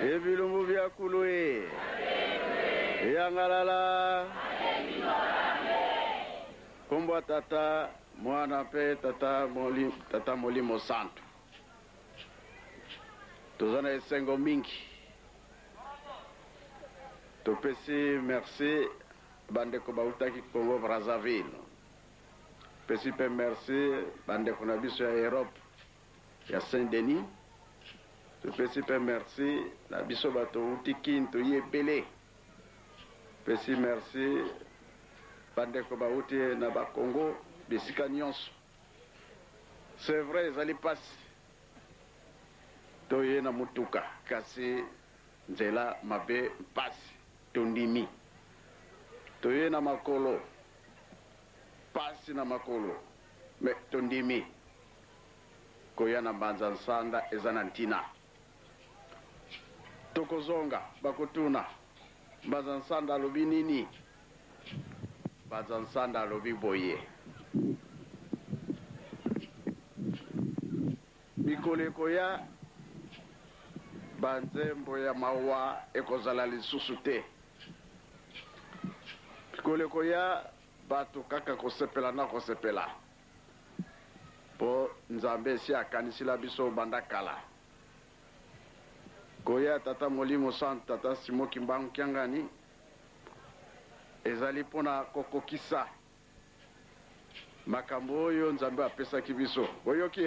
ebilumbu bya kulwe eyangalala kumbwa tata mwana pe tata molimo santo tozana esengo mingi topesi merci bandeko bautaki Congo Brazzaville pesi pe merci bandeko na biso ya Europe ya Saint-Denis topesi pe merci na biso bato uti kinto yebele pesi merci bandeko bauti na bakongo bisika nyonso c'est vrai ezali pasi toye na mutuka kasi nzela mabe pasi tondimi toye na makolo pasi na makolo me tondimi koya na mbanza nsanda eza na ntina tokozonga bakotuna mbanza nsanda alobi nini mbanza nsanda alobi boye mikolo ekoya banzembo ya mawa ekozala lisusu te mikolo ekoya bato kaka kosepela na kosepela po nzambe esi akanisila biso banda kala koya tata molimo santo tata Simon Kimbangu Kiangani ezali mpona kokokisa makambo oyo nzambe apesaki biso oyoki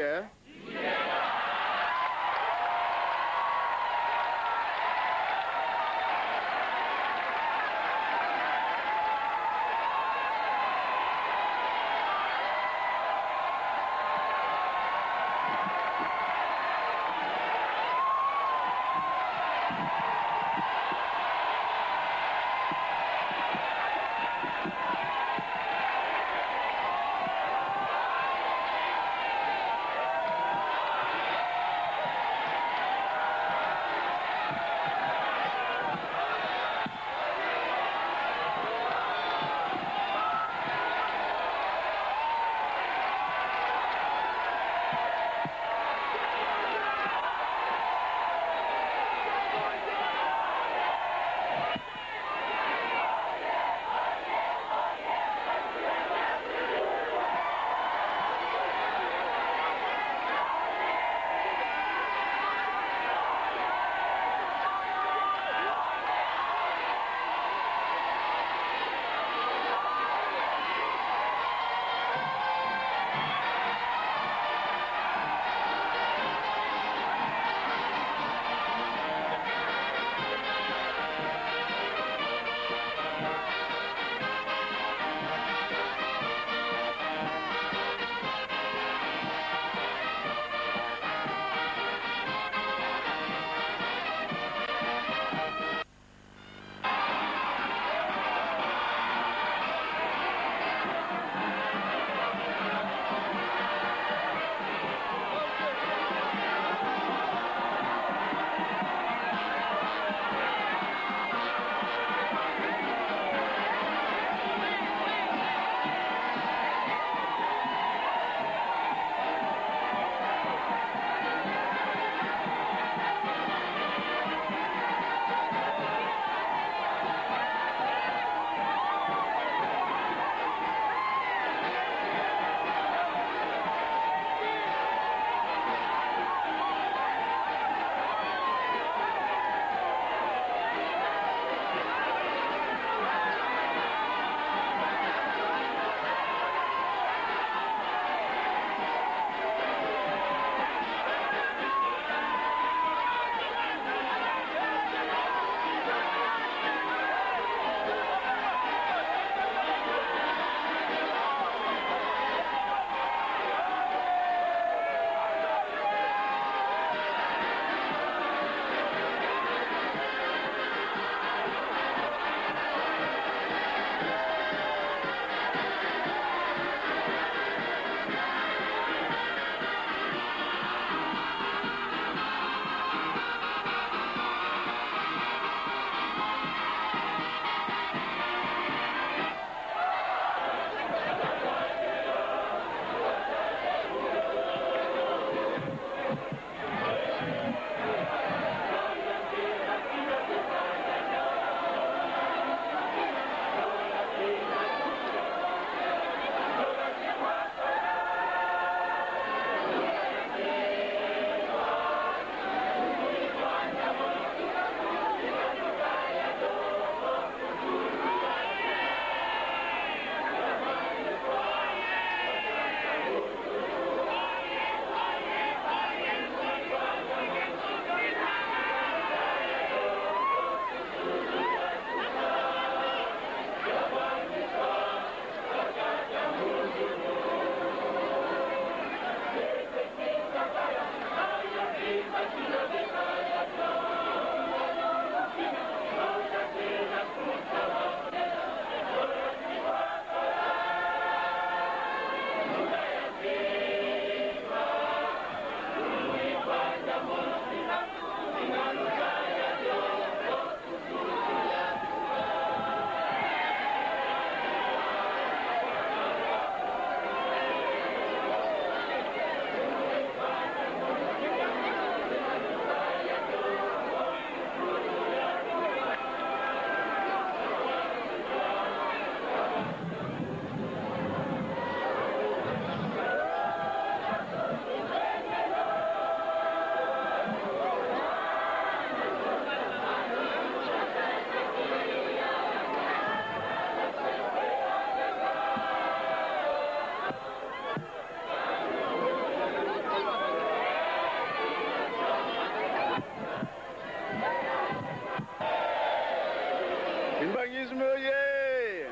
Kimbangisme oye!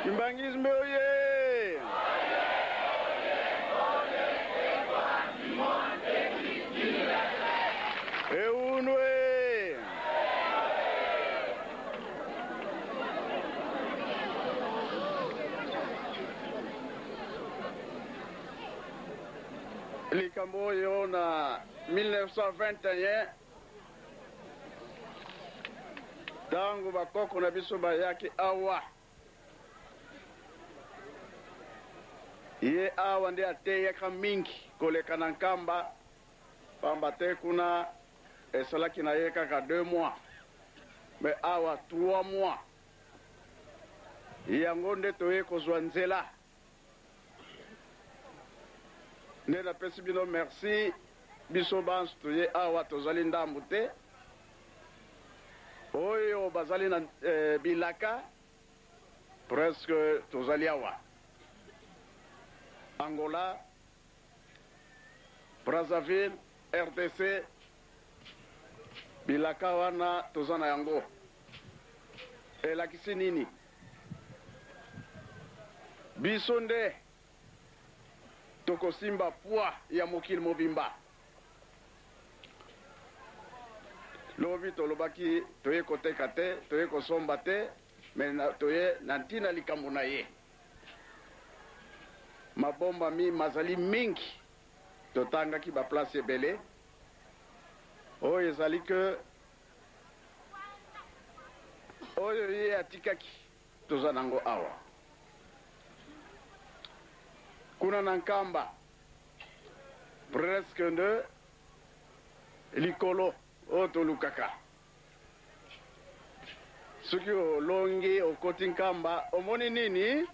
Kimbangisme oye! Eunwe! likambo oyo na 1921 ntango bakoko na biso bayaki awa ye awa nde ateyaka mingi koleka na nkamba pamba te kuna esalaki na ye kaka 2 mois me awa 3 mois yango nde toye kozwa nzela nde napesi bino merci biso banso toye awa tozali ndambu te oyo bazali na bilaka presque tozali awa Angola, Brazzaville, RDC, bilaka wana toza na yango elakisi nini biso nde tokosimba poids ya mokili mobimba lobi tolobaki toye koteka te toye kosomba te me toye na ntina likambo na ye mabomba mazali mingi totangaki baplace ebele oyo ezali ke oyo ye atikaki toza nango awa kuna na nkamba presque nde likolo oyo tolukaka soki olongi okoti nkamba omoni nini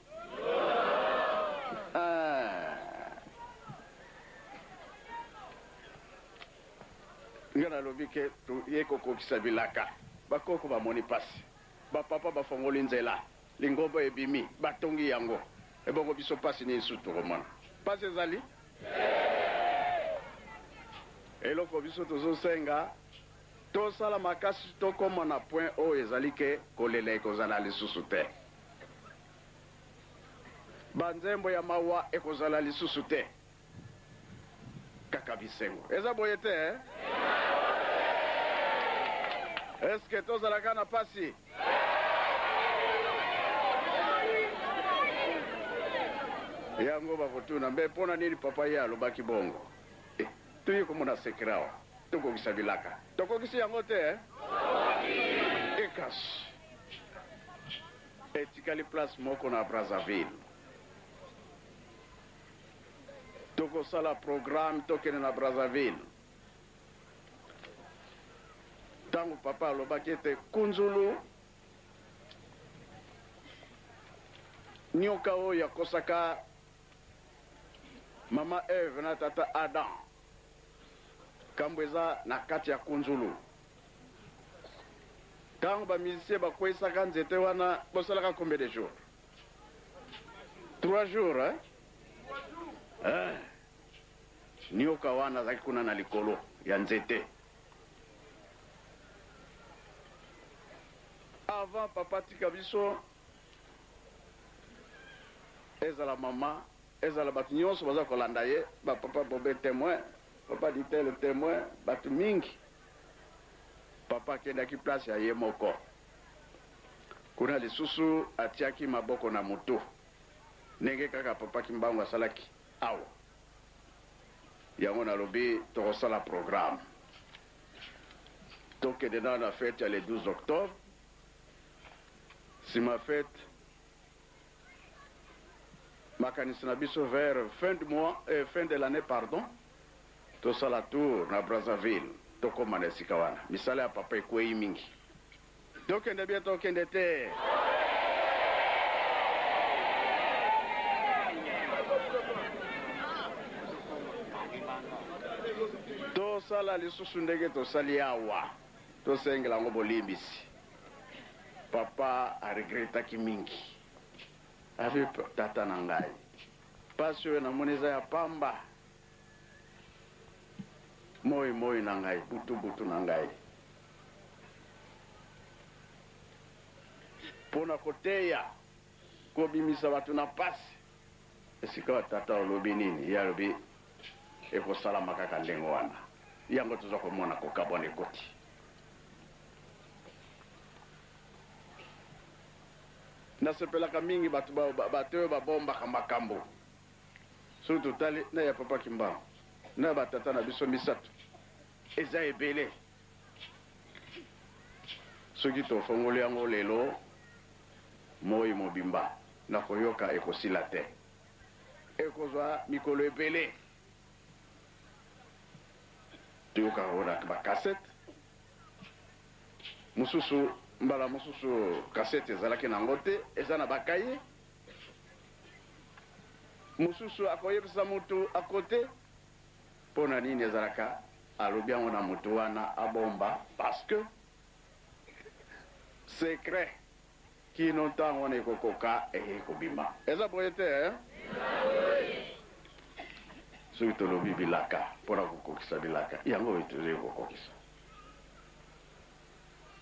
nga nalobi ke ye kokokisa bilaka bakoko bamoni pasi bapapa bafongoli nzela lingombo ebimi batongi yango ebongo biso pasi ni sutu komona pasi ezali eloko biso tozosenga tosala makasi tokoma na point oyo ezali ke kolela ekozala lisusu te banzembo ya mawa ekozala lisusu te kaka bisengo eza boye te eske tozalaka na pasi yango bakotuna mbe mpona nini papa ye alobaki bongo toyi komona sekre awa tokokisa bilaka tokokisi yango te ekasi etikali place moko na Brazzaville tokosala programme tokende na Brazzaville ntango papa alobaki ete kunzulu nyoka oyo akosaka mama Eve na tata Adam kambo eza na kati ya kunzulu ntango bamizisie bakwesaka nzete wana bosalaka combien de jours 3 jours nyoka wana azalaki kuna na likolo ya nzete avant papa tika biso ezala mama ezala bato nyonso baza kolanda ye bapapa bobe témoin papa ditele témoin bato mingi papa akendaki place ya ye moko kuna lisusu atiaki maboko na moto ndenge kaka papa kimbangu asalaki awa yango nalobi tokosala programme tokende na na fete ya le 12 octobre si ma fête makanisi na biso vers fin de l'année pardon tosala tour na Brazzaville tokoma na esika wana misala ya papa ekwei mingi tokende bie tokende te tosala lisusu ndenge tosali awa tosengela yango bolimbisi papa aregretaki mingi abi tata na ngai pasi oyo namoni eza ya pamba moi na ngai butu na ngai mpona koteya kobimisa bato na pasi esika batata olobi nini ye alobi ekosalama kaka ndenge wana yango toza komona kokabwana ekoti nasepelaka mingi bato oyo babombaka makambo soki totali na ya papa Kimbangu na batata na biso misato eza ebele soki tofongoli yango lelo moi mobimba na koyoka ekosila te ekozwa mikolo ebele toyokaka ona bakasete mosusu mbala mosusu kasete ezalaki nango te eza na bakaye mosusu akoyebisa motu akote mpo na nini ezalaka alobi yango na motu wana abomba parce que secret kino ntango wana ekokoka ekobima eza boye te soki tolobi bilaka mpona kokokisa bilaka yango oyo tozoyi kokokisa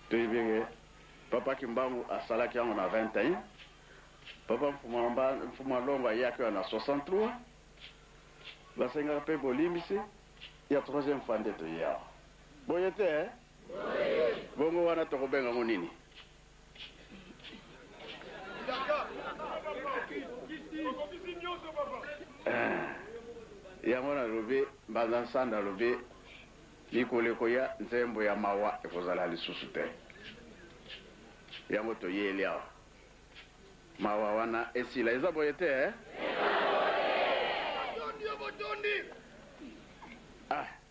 toyebenge papa Kimbangu asalaki yango na 21 papa Mfuma Longo ayaki wana na 63 basengaka mpe bolimbisi ya 3e fois nde toye awa boye te bongo wana tokobengango nini yango nalobi mbanza nsanda alobi likolo ekoya nzembo ya mawa ekozala lisusu te yango toyeli awa mawa wana esila eza boye te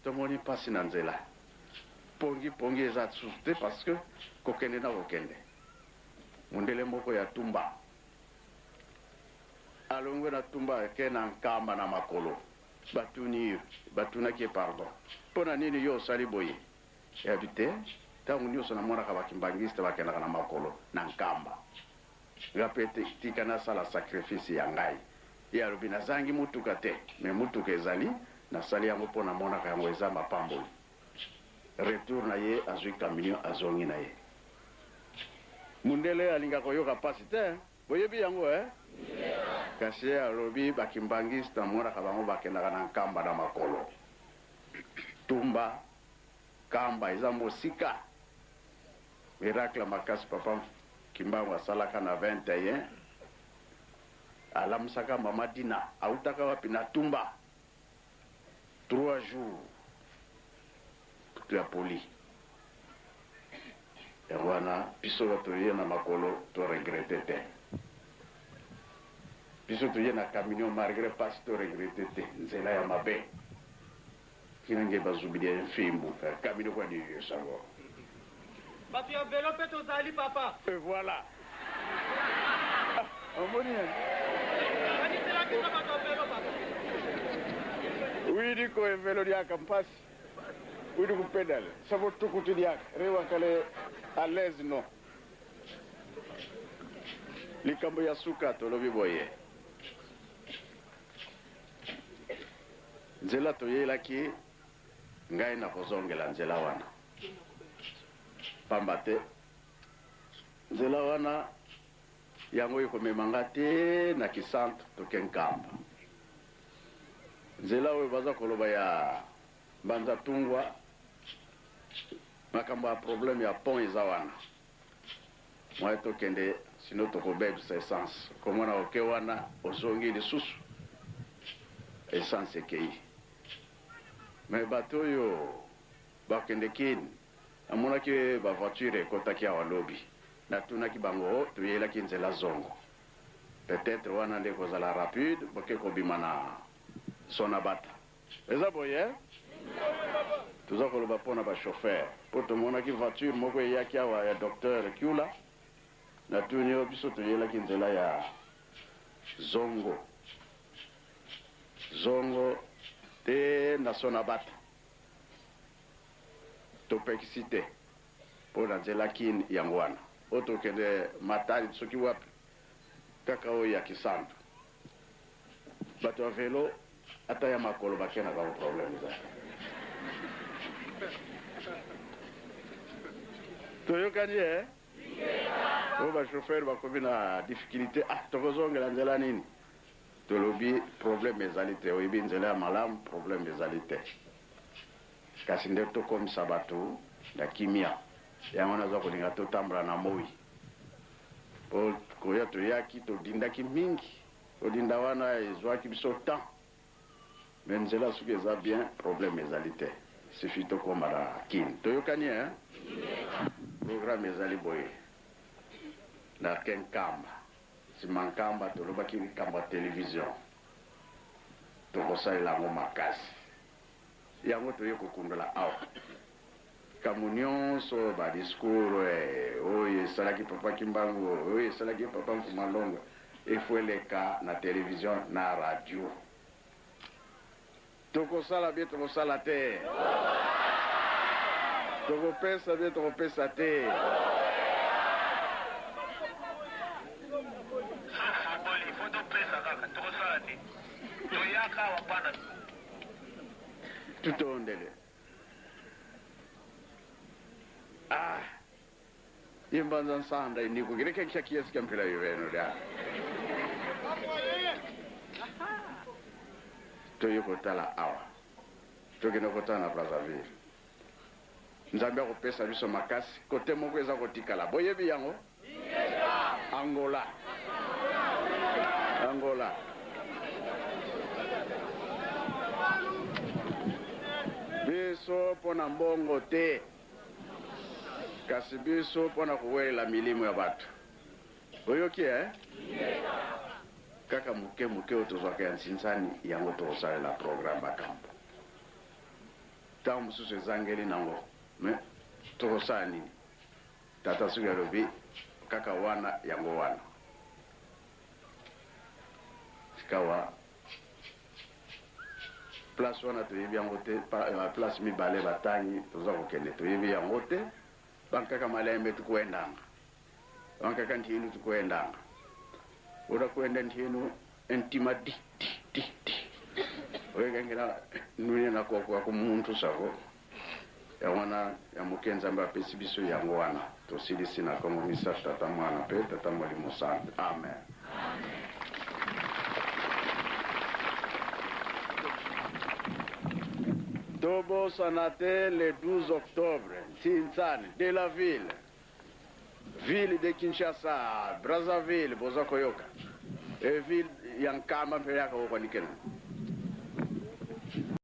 tomoni mpasi na nzela pongi eza susu te parce que kokende na kokende mondele moko ya tumba alongwe na tumba ake na nkamba na makolo batunaki pardon mpo na nini yo osali boye yabi te ntango nyonso namonaka bakimbangiste bakendaka na makolo na nkamba nga mpe tika nasala sacrifice ya ngai ye alobi nazangi mutuka te me mutuka ezali nasali yango mpo namonaka yango eza mapamboli retour na ye azwi camion azongi na ye mundele alingaka koyoka pasi te boyebi yango kasi ye alobi bakimbangiste namonaka bango bakendaka na nkamba na makolo tumba kamba eza mosika miracle makasi papa Kimbangu asalaka na 21 alamusaka mama Dina autaka wapi na tumba 3 jours ya poli yango wana biso batoye na makolo to regrete te biso toye na camion malgré pasi to regrete te nzela ya mabe kinange bazubili ya mfimbu camion kwa niyo sango bato ya velo mpe tozali papa et voilà omoni aniselakisa bato ya velo papa widi ko e velo liaka mpasi widi kupedale sabo tukutu liaka rewa kale à l'aise no likambo ya suka tolobi boye nzela toyelaki ngai na kozongela nzela wana pamba te nzela wana yango ekomemanga te na kisantre toke nkamba nzela oyo baza koloba ya mbanza tungwa makambo ya problème ya pont eza wana mwaye tokende sino tokobebisa essence komona oke wana ozongi lisusu essence ekei me bato oyo bakende kini amonaki bavoiture ekotaki awa lobi natunaki bango toyelaki nzela zongo peut-être wana nde kozala rapide boke kobima na sona bata eza boye toza koloba mpona bachauffeur mpo tomonaki voiture moko eyaki awa ya docteur Kiula natuni yo biso toyelaki nzela ya zongo te na sona bata topekisi te mpo na nzela kini yango wana oyo tokende matali soki wapi kaka oyo ya kisantu bato ya velo ata ya makolo bakendaka ko problème eza toyokani o bashoferi bakomi na difficulté tokozongela nzela nini tolobi problème ezali te oyebi nzela ya malamu problème ezali te kasi nde tokomisa bato na kimia yango naza kolinga totambola na moi po koya toyaki todindaki mingi todinda wana ezwaki biso temps me nzela soki eza bien problème ezali te suffit tokoma na kini toyokani programme ezali boye na ke nkamba nsima nkamba tolobaki likambo ya télévision tokosalela yango makasi yango toye kokundola awa kambo nyonso badiscours oyo esalaki papa kimbangu oyo esalaki papa mfumalongo efo eleka na télévision na radio tokosala bie tokosala te tokopesa bie tokopesa te tutondele imbanza nsanda iniko kireke kishakiesi kampila yoveno lya toyokotala awa tokende kotala na Brazzaville nzambe akopesa biso makasi kote moko eza kotikala boyebi yango Angola biso mpona mbongo te kasi biso mpona kowelela milimo ya bato oyoki kaka muke oyo tozwaka ya nsinsani yango tokosalela programme bakambo ntango mosusu ezangeli nango me tokosala nini tata soki alobi kaka wana yango wana sikawa place wana toyebi yango te place mibale batangi toza kokende toyebi yango te bankaka malembe tukuendanga bankaka ntinu tukuendanga oda kuenda ntinu entima di oyekengela nune nakokwa kumuntu sako yawana yamuke nzambe apesi biso yango wana tosilisi na kongo misa tata mwana pe tata molimo santu amen tobosana te le 12 octobre ntintsani de la ville de Kinshasa Brazzaville boza koyoka e ville ya nkamba mpe yaka kokwanikena